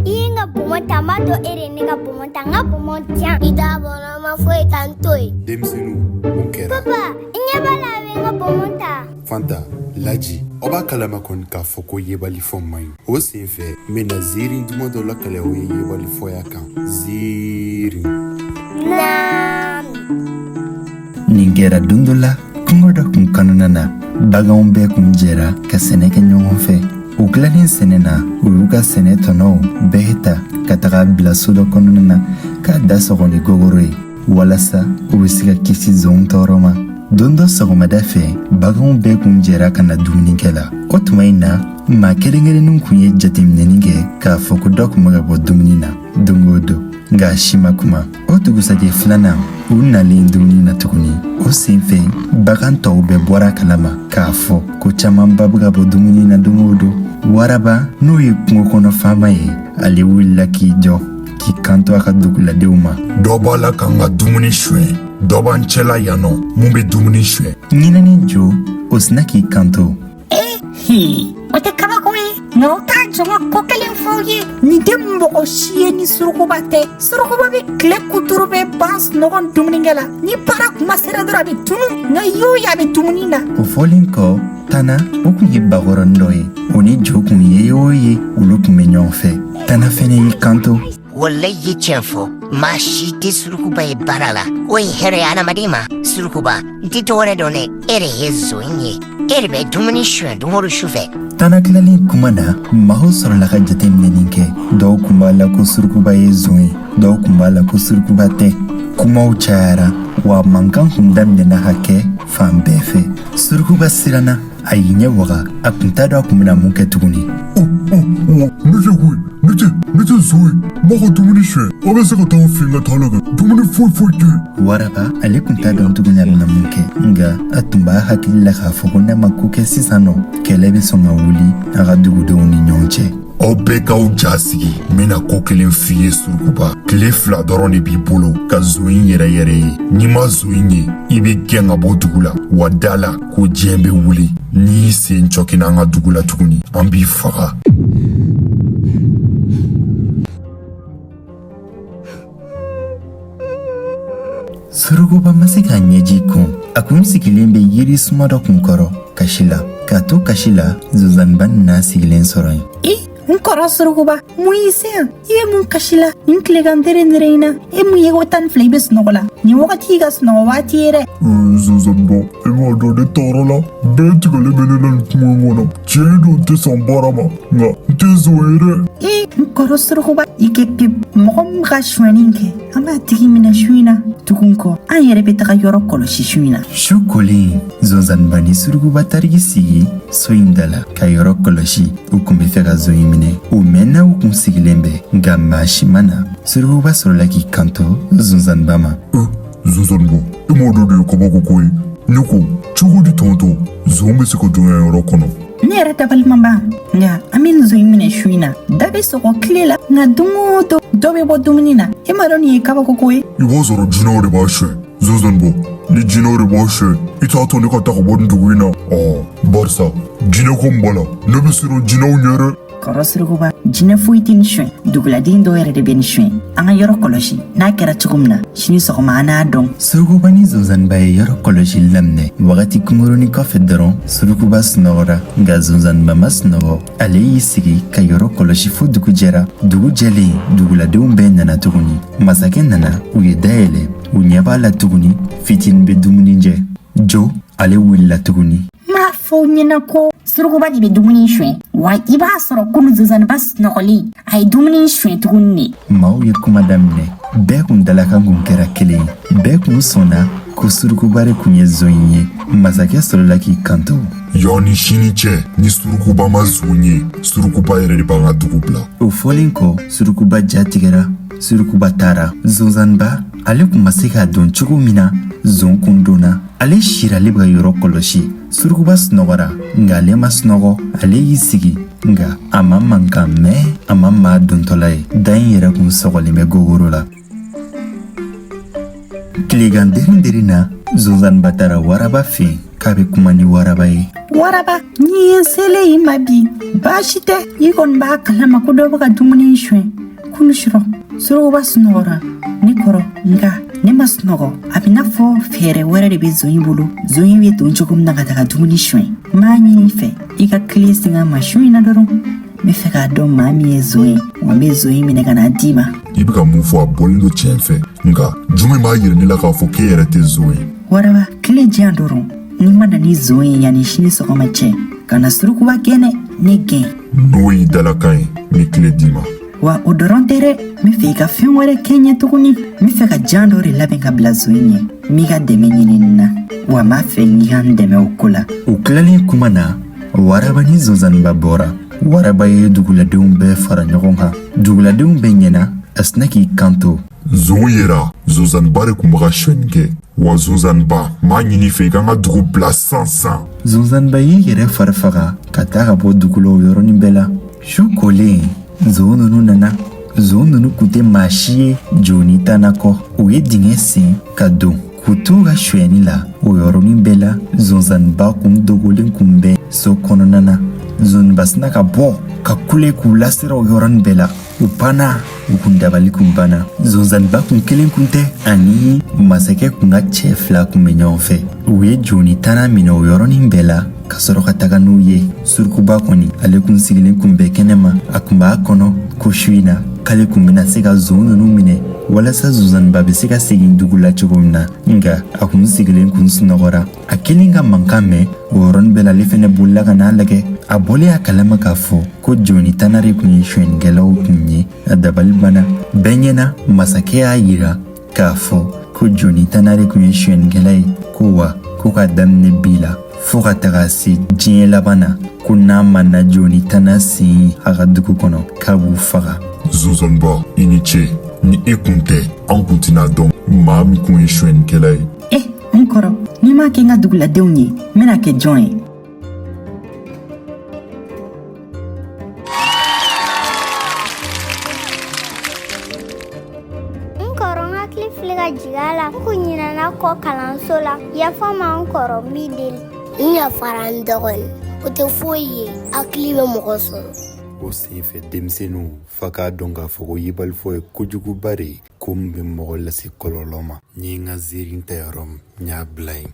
Inga pomon tamato ere ninga pomon tanga pomon tian. Ida bona ma foi tantoi. Demsenu, mon kera. Papa, inya bala wenga pomon ta. Fanta, laji. Oba kalama kon ka foko yebali fo mai. O senfe, mena ziri nduma do la kale o yebali fo ya kan. Ziri. Nam. Ningera dundula, kungoda kun kanunana. Baganw bɛɛ kun jɛra ka sɛnɛ kɛ ɲɔgɔn fɛ. U tilanin sɛnɛ na, u y'u ka sɛnɛ tɔnɔw bɛɛ ta ka taga bila so dɔ kɔnɔna na k'a da sɔgɔ ni gogoro ye walasa u bɛ se ka kisi zonw tɔɔrɔ ma. Don dɔ sɔgɔmada fɛ, baganw bɛɛ kun jɛra ka na dumunikɛ la. O tuma in na, maa kelen-kelenninw kun ye jateminɛni kɛ k'a fɔ ko dɔ kun bɛ ka bɔ dumuni na don o don. Nka a si ma kuma. O dugusajɛ filanan, u nalen dumuni na tuguni. O senfɛ, bagan tɔw bɛɛ bɔra kalama k'a fɔ ko camanba bɛ ka bɔ dumuni na don o don. Waraba, n'o ye kungo kɔnɔ faama ye, ale wulila k'i jɔ k'i kanto a ka duguladenw ma. Dɔ b'a la k'an ka dumuni suɲɛ, dɔ b'an cɛla yan nɔ mun bɛ dumuni suɲɛ. Ɲinɛni jo, o sina k'i kanto. O tɛ kabako ye, nka o t'a jɔngɔ ko kelen fɔ ye. Nin tɛ mɔgɔ si ye ni Souroukouba tɛ. Souroukouba bɛ tile kuturu bɛ ban sunɔgɔ dumunikɛ la. Ni baara kuma sera dɔrɔn a bɛ tunu, nka y'o ye a bɛ dumuni na. O fɔlen kɔ, Tana, o kun ye bakɔrɔnin dɔ ye. O ni jo kun ye o ye, olu kun bɛ ɲɔgɔn fɛ. Tana fɛnɛ y'i kanto. Wallahi ye tiɲɛ fɔ, maa si tɛ Souroukouba ye baara la. O ye hɛrɛ ye adamaden ma. Souroukouba, n tɛ dɔwɛrɛ dɔn dɛ, e de ye zon ye. E de bɛ dumuni suɲɛ don o don su fɛ. Tana tilalen kuma na, maaw sɔrɔla ka jateminɛni kɛ. Dɔw kun b'a la ko Souroukouba ye zon ye, dɔw kun b'a la ko Souroukouba tɛ. Kumaw cayara, wa mankan kun daminɛna ka kɛ fan bɛɛ fɛ. Souroukouba siranna, a y'i ɲɛ waga, a kun t'a dɔn a kun bɛna mun kɛ tuguni. Ne tɛ zon ye, mɔgɔ ka dumuni suɲɛ, a bɛ se ka taa an fɛ yen ka taa lagɛ, dumuni foyi tɛ. Waraba, ale kun t'a dɔn tuguni a bɛna mun kɛ, nka a tun b'a hakili la k'a fɔ ko n'a ma ko kɛ sisan nɔ, kɛlɛ bɛ sɔn ka wuli a ka dugudenw ni ɲɔgɔn cɛ. Aw bɛɛ k'aw ja sigi, n bɛna ko kelen f'i ye Souroukouba. Tile 2 dɔrɔn de b'i bolo ka zon in yɛrɛ ye. N'i ma zon in ye, i bɛ gɛn ka bɔ dugu la, wa da la ko diɲɛ bɛ wuli. N'i y'i sen cɔkina an ka dugu la tuguni, an b'i faga. Souroukouba ma se k'a ɲɛji kun. A kun sigilen bɛ yiri suma dɔ kun kɔrɔ, kasi la. K'a to kasi la, Zozaniba n'a sigilen sɔrɔ yen. N kɔrɔ Souroukouba, mun y'i se yan? I ye mun kasi la? Nin tilegan ntere in na, e mun ye ko 12 i bɛ sunɔgɔ la? Nin wagati y'i ka sunɔgɔ waati ye dɛ. Zozaniba, e m'a dɔn ne tɔɔrɔ la. Bɛɛ tigɛlen bɛ ne la nin kuma in kɔnɔ. Tiɲɛ don n tɛ sɔn baara ma, nka n tɛ zon ye dɛ. N kɔrɔ Souroukouba, i kɛ pewu. Mɔgɔ min ka suɲɛni kɛ, an b'a tigi minɛ su in na. Tugun kɔ, an yɛrɛ bɛ taga yɔrɔ kɔlɔsi su in na. Su kolen, Zozaniba ni Souroukouba tariki sigi so in da la ka yɔrɔ kɔlɔsi. U kun bɛ fɛ ka zon in minɛ. U mɛnna u kun sigilen bɛ, nka maa si ma na. Souroukouba sɔrɔla k'i kanto Zozaniba ma. Zozaniba, e m'a dɔn de ye kabako ko ye. Ne ko, cogo di tɔntɔn, zon bɛ se ka don yan yɔrɔ kɔnɔ? Ne yɛrɛ dabali man ban, nka an bɛ nin zon in minɛ su in na. Da bɛ sɔgɔ tile la, nka don o don dɔ bɛ bɔ dumuni na. E m'a dɔn nin ye kabako ko ye? I b'a sɔrɔ jinɛw de b'a suɲɛ. Zozaniba, ni jinɛw de b'a suɲɛ, i t'a to ne ka taa ka bɔ nin dugu in na. Barisa, jinɛ ko n b'a la, ne bɛ siran jinɛw ɲɛ dɛ. Kɔrɔ Souroukouba, jinɛ foyi tɛ nin suɲɛ. Duguladen dɔw yɛrɛ de bɛ nin suɲɛ. An ka yɔrɔ kɔlɔsi, n'a kɛra cogo min na, sini sɔgɔma an n'a dɔn. Souroukouba ni Zozaniba ye yɔrɔ kɔlɔsili daminɛ. Wagati kunkurunin kɔfɛ dɔrɔn, Souroukouba sunɔgɔra, nka Zozaniba ma sunɔgɔ. Ale y'i sigi ka yɔrɔ kɔlɔsi fo dugu jɛra. Dugu jɛlen, duguladenw bɛɛ nana tuguni. Masakɛ nana, u ye dayɛlɛ. U ɲɛ b'a la tuguni, fitini bɛ dumuni jɛ. Jo, ale wulila tuguni. M'a fɔ ɲɛna ko Souroukouba de bɛ dumuni suɲɛ, wa i b'a sɔrɔ komi Zozaniba sunɔgɔlen, a ye dumuni suɲɛ tuguni de. Maaw ye kuma daminɛ. Bɛɛ kun dalakan kun kɛra kelen ye. Bɛɛ kun sɔnna ko Souroukouba de kun ye zon ye. Masakɛ sɔrɔla k'i kanto. Yanni sini cɛ, ni Souroukouba ma zon ye, Souroukouba yɛrɛ de b'an ka dugu bila. O fɔlen kɔ, Souroukouba ja tigɛra. Souroukouba taara. Zozaniba, ale kun ma se k'a dɔn cogo min na zon kun donna. Ale sira ale bɛ ka yɔrɔ kɔlɔsi. Souroukouba sunɔgɔra, nka ale ma sunɔgɔ. Ale y'i sigi, nka a ma mankan mɛn a ma maa dontɔla ye. Da in yɛrɛ kun sɔgɔlen bɛ gogoro la. Tilegan derin na, Zozaniba tara waraba fɛ k'a bɛ kuma ni waraba ye. Waraba, n'i ye sele i ma bi, baasi tɛ, i kɔni b'a kalama ko dɔ bɛ ka dumuni suɲɛ. Kunu surɔ, Souroukouba sunɔgɔra ne kɔrɔ, nka ne ma sunɔgɔ. A bɛ n'a fɔ fɛɛrɛ wɛrɛ de bɛ Zoyi bolo. Zoyi bɛ don cogo min na ka taga dumuni suɲɛ. N b'a ɲini i fɛ, i ka tile sɛgɛn ma su in na dɔrɔn. N bɛ fɛ k'a dɔn maa min ye Zoyi, wa n bɛ Zoyi minɛ ka n'a d'i ma. I bɛ ka mun fɔ a bɔlen don tiɲɛ fɛ, nka jumɛn b'a yira ne la k'a fɔ k'e yɛrɛ tɛ Zoyi? Waraba, tile diyan dɔrɔn. N'i ma na ni Zoyi yanni sini sɔgɔma cɛ, ka na Souroukouba gɛnɛ, ne gɛn. N'o y'i dalakan ye, n bɛ tile d'i ma. Wa o dɔrɔn tɛ dɛ, n bɛ fɛ i ka fɛn wɛrɛ kɛ n ye tuguni. N bɛ fɛ ka jan dɔ de labɛn ka bila Zoyi ɲɛ. N b'i ka dɛmɛ ɲini nin na, wa n b'a fɛ n ka n dɛmɛ o ko la. U tilalen kuma na, waraba ni Zozaniba bɔra. Waraba ye duguladenw bɛɛ fara ɲɔgɔn kan. Duguladenw bɛɛ ɲɛna, a sina k'i kanto. Zoyi yera, Zozaniba de tun bɛ ka suɲɛni kɛ. Wa Zozaniba, m'a ɲini fɛ i ka n ka dugu bila sansan. Zozaniba y'i yɛrɛ fari faga ka taa ka bɔ dugu la o yɔrɔnin bɛɛ la. Su kolen, nson ninnu nana. Nson ninnu tun tɛ maa si ye joni tana kɔ. U ye dingɛ sen ka don k'u to ka suɲɛni la. O yɔrɔnin bɛɛ la, Zozaniba kun dogolen kun bɛ so kɔnɔna na. Zozaniba sina ka bɔ ka kule k'u lasira o yɔrɔnin bɛɛ la. U panna, u kun dabali kun banna. Zozaniba kun kelen kun tɛ ani masakɛ kun ka cɛ fila kun bɛ ɲɔgɔn fɛ. U ye joni tana minɛ o yɔrɔnin bɛɛ la ka sɔrɔ ka taga n'u ye. Souroukouba kɔni, ale kun sigilen kun bɛ kɛnɛma. A kun b'a kɔnɔ ko su in na k'ale kun bɛna se ka nson ninnu minɛ walasa Zozaniba bɛ se ka segin dugu la cogo min na. Nka a kun sigilen kun sunɔgɔra. A kelen ka mankan mɛn o yɔrɔnin bɛɛ la, ale fɛnɛ bolila ka n'a lajɛ. A bɔlen a kalama k'a fɔ ko joni tana de kun ye suɲɛnikɛlaw kun ye. A dabali banna. Bɛɛ ɲɛna masakɛ y'a yira k'a fɔ ko joni tana de kun ye suɲɛnikɛla ye, ko wa ko ka daminɛ bi la fo ka taga se diɲɛ laban na, ko n'a ma na joni tana sen a ka dugu kɔnɔ k'a b'u faga. Zozaniba, i ni ce. Ni e kun tɛ, an kun tɛna dɔn maa min kun ye suɲɛnikɛla ye. N kɔrɔ, n'i m'a kɛ n ka duguladenw ye, n bɛna kɛ jɔn ye? N kɔrɔ, n hakili filɛ ka jigin a la. N kun ɲinɛna kɔ kalanso la. Yafa n ma n kɔrɔ, n b'i deli. N yafara n dɔgɔnin. O tɛ foyi ye. Hakili bɛ mɔgɔ sɔrɔ. O senfɛ denmisɛnninw fa k'a dɔn k'a fɔ ko yebalifɔ ye kojuguba de ye, ko min bɛ mɔgɔ lase kɔlɔlɔ ma. N ye n ka ziiri ta yɔrɔ min, n y'a bila yen.